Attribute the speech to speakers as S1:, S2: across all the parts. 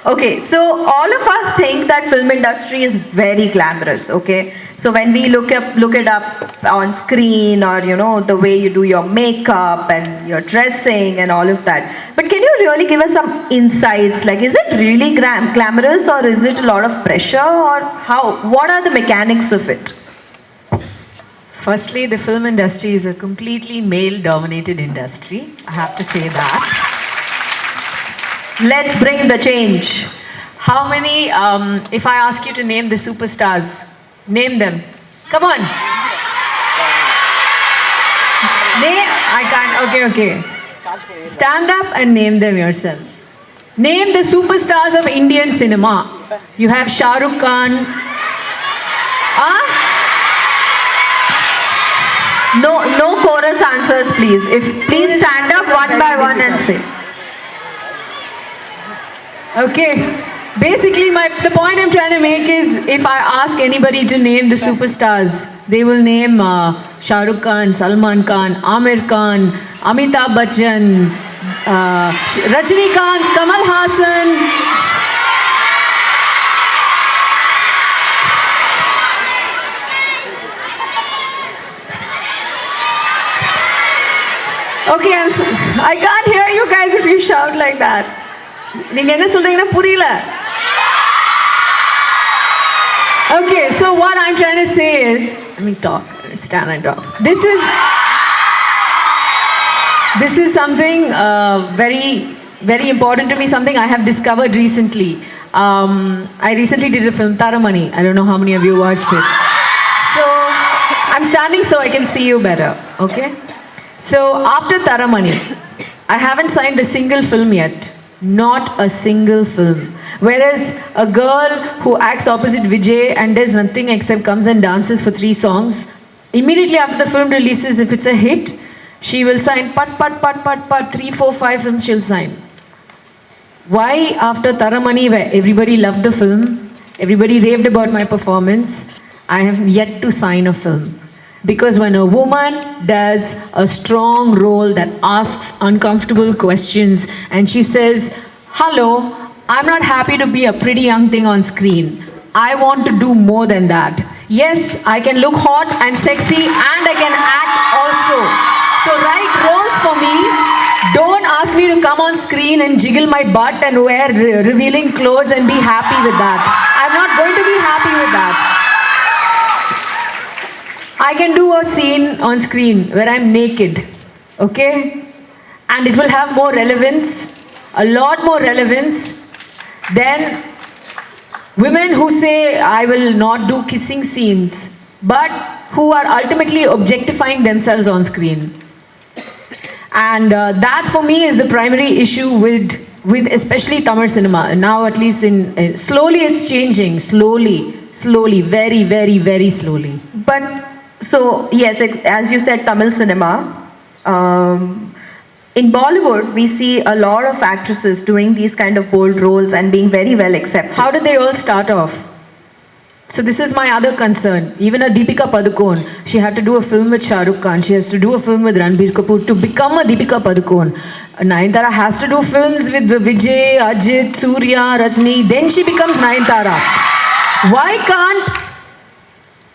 S1: Okay, so all of us think that film industry is very glamorous. Okay, so when we look it up on screen, or the way you do your makeup and your dressing and all of that. But can you really give us some insights? Like, is it really glamorous, or is it a lot of pressure, or how? What are the mechanics of it?
S2: Firstly, the film industry is a completely male-dominated industry. I have to say that.
S1: Let's bring the change.
S2: How many, if I ask you to name the superstars, name them. Come on. Name, I can't, okay. Stand up and name them yourselves. Name the superstars of Indian cinema. You have Shah Rukh Khan.
S1: No chorus answers, please. Please stand up one by one and say.
S2: Okay. Basically, the point I'm trying to make is, if I ask anybody to name the superstars, they will name Shah Rukh Khan, Salman Khan, Amir Khan, Amitabh Bachchan, Rajinikanth, Kamal Hassan. Okay, I can't hear you guys if you shout like that. நீங்க என்ன சொல்றீங்கன்னா புரியல. Okay, so what I'm trying to say is, let me talk, stand and talk. This is something very, very important to me, something I have discovered recently. I recently did a film, Taramani. I don't know how many of you watched it. So, I'm standing so I can see you better, okay? So, after Taramani, I haven't signed a single film yet. Not a single film. Whereas a girl who acts opposite Vijay and does nothing except comes and dances for 3 songs, immediately after the film releases, if it's a hit, she will sign 3, 4, 5 films she'll sign. Why after Taramani, where everybody loved the film, everybody raved about my performance, I have yet to sign a film? Because when a woman does a strong role that asks uncomfortable questions and she says, hello, I'm not happy to be a pretty young thing on screen. I want to do more than that. Yes, I can look hot and sexy and I can act also. So write roles for me. Don't ask me to come on screen and jiggle my butt and wear revealing clothes and be happy with that. I'm not going to be happy with that. I can do a scene on screen where I'm naked, okay? And it will have more relevance, a lot more relevance than women who say, I will not do kissing scenes, but who are ultimately objectifying themselves on screen. And that for me is the primary issue with especially Tamil cinema. Now at least slowly it's changing, slowly, very, very, very slowly.
S1: But so, yes, as you said, Tamil cinema. In Bollywood, we see a lot of actresses doing these kind of bold roles and being very well accepted.
S2: How did they all start off? So this is my other concern. Even a Deepika Padukone, she had to do a film with Shah Rukh Khan. She has to do a film with Ranbir Kapoor to become a Deepika Padukone. Nayanthara has to do films with Vijay, Ajit, Surya, Rajni. Then she becomes Nayanthara. Why can't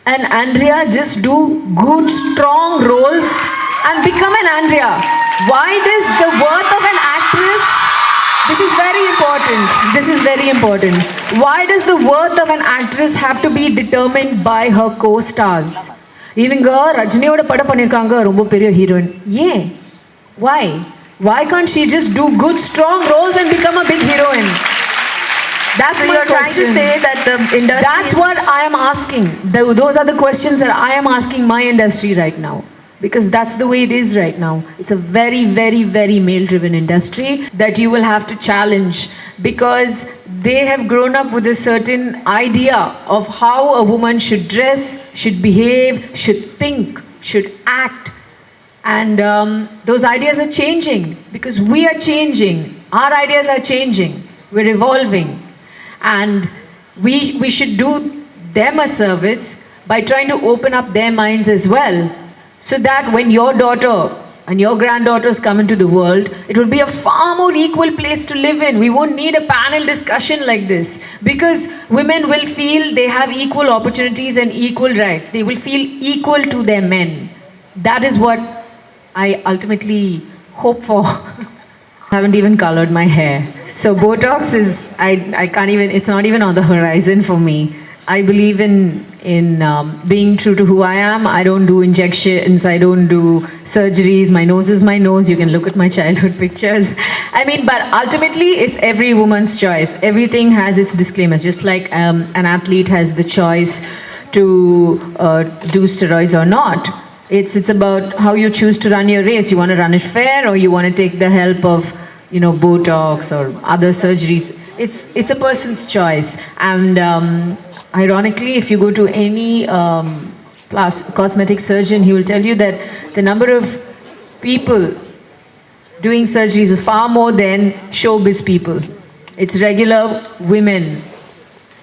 S2: and Andrea just do good, strong roles and become an Andrea? Why does the worth of an actress, this is very important. Why does the worth of an actress have to be determined by her co-stars? Even Rajiniyoda pada pannirukanga romba periya heroine. Yeah. Why can't she just do good, strong roles and become a big heroine? That's
S1: so
S2: my
S1: you're
S2: question.
S1: Trying to say that the industry...
S2: That's what I am asking. Those are the questions that I am asking my industry right now. Because that's the way it is right now. It's a very, very, very male-driven industry that you will have to challenge. Because they have grown up with a certain idea of how a woman should dress, should behave, should think, should act. And those ideas are changing. Because we are changing. Our ideas are changing. We're evolving. And we should do them a service by trying to open up their minds as well. So that when your daughter and your granddaughters come into the world, it will be a far more equal place to live in. We won't need a panel discussion like this because women will feel they have equal opportunities and equal rights. They will feel equal to their men. That is what I ultimately hope for. I haven't even colored my hair. So Botox is, I can't even, it's not even on the horizon for me. I believe in being true to who I am. I don't do injections. I don't do surgeries. My nose is my nose. You can look at my childhood pictures. I mean, but ultimately, it's every woman's choice. Everything has its disclaimers. Just like an athlete has the choice to do steroids or not. It's about how you choose to run your race. You want to run it fair, or you want to take the help of, Botox or other surgeries. It's a person's choice. And ironically, if you go to any cosmetic surgeon, he will tell you that the number of people doing surgeries is far more than showbiz people. It's regular women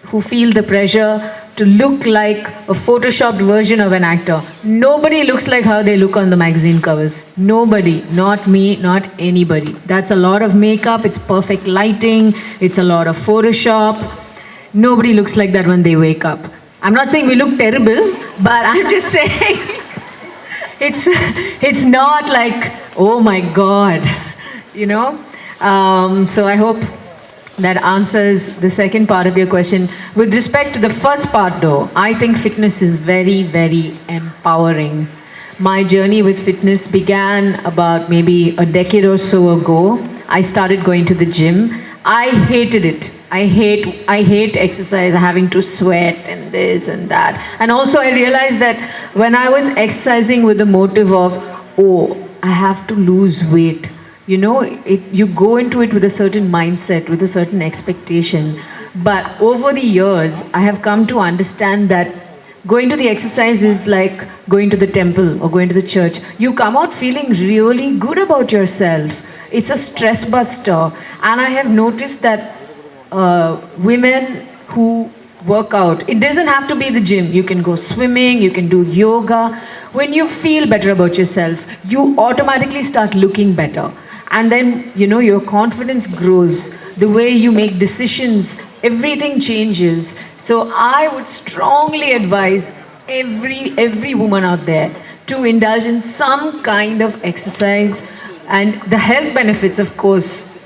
S2: who feel the pressure to look like a photoshopped version of an actor. Nobody looks like how they look on the magazine covers. Nobody. Not me, not anybody. That's a lot of makeup, it's perfect lighting, it's a lot of Photoshop. Nobody looks like that when they wake up. I'm not saying we look terrible, but I'm just saying it's not like, oh my God, So I hope that answers the second part of your question. With respect to the first part though, I think fitness is very, very empowering. My journey with fitness began about maybe a decade or so ago. I started going to the gym. I hated it. I hate exercise, having to sweat and this and that. And also I realized that when I was exercising with the motive of, I have to lose weight, you go into it with a certain mindset, with a certain expectation. But over the years, I have come to understand that going to the exercise is like going to the temple or going to the church. You come out feeling really good about yourself. It's a stress buster. And I have noticed that women who work out, it doesn't have to be the gym. You can go swimming, you can do yoga. When you feel better about yourself, you automatically start looking better. And then, your confidence grows. The way you make decisions, everything changes. So I would strongly advise every woman out there to indulge in some kind of exercise. And the health benefits, of course,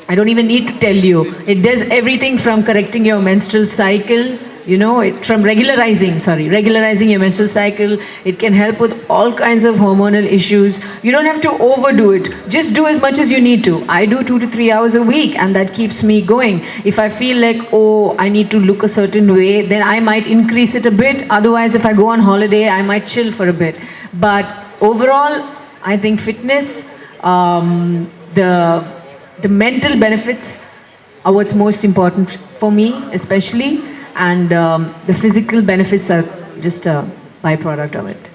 S2: I don't even need to tell you. It does everything from correcting your menstrual cycle, from regularizing your menstrual cycle. It can help with all kinds of hormonal issues. You don't have to overdo it. Just do as much as you need to. I do 2 to 3 hours a week, and that keeps me going. If I feel like, I need to look a certain way, then I might increase it a bit. Otherwise, if I go on holiday, I might chill for a bit. But overall, I think fitness, the mental benefits are what's most important for me, especially. And the physical benefits are just a byproduct of it.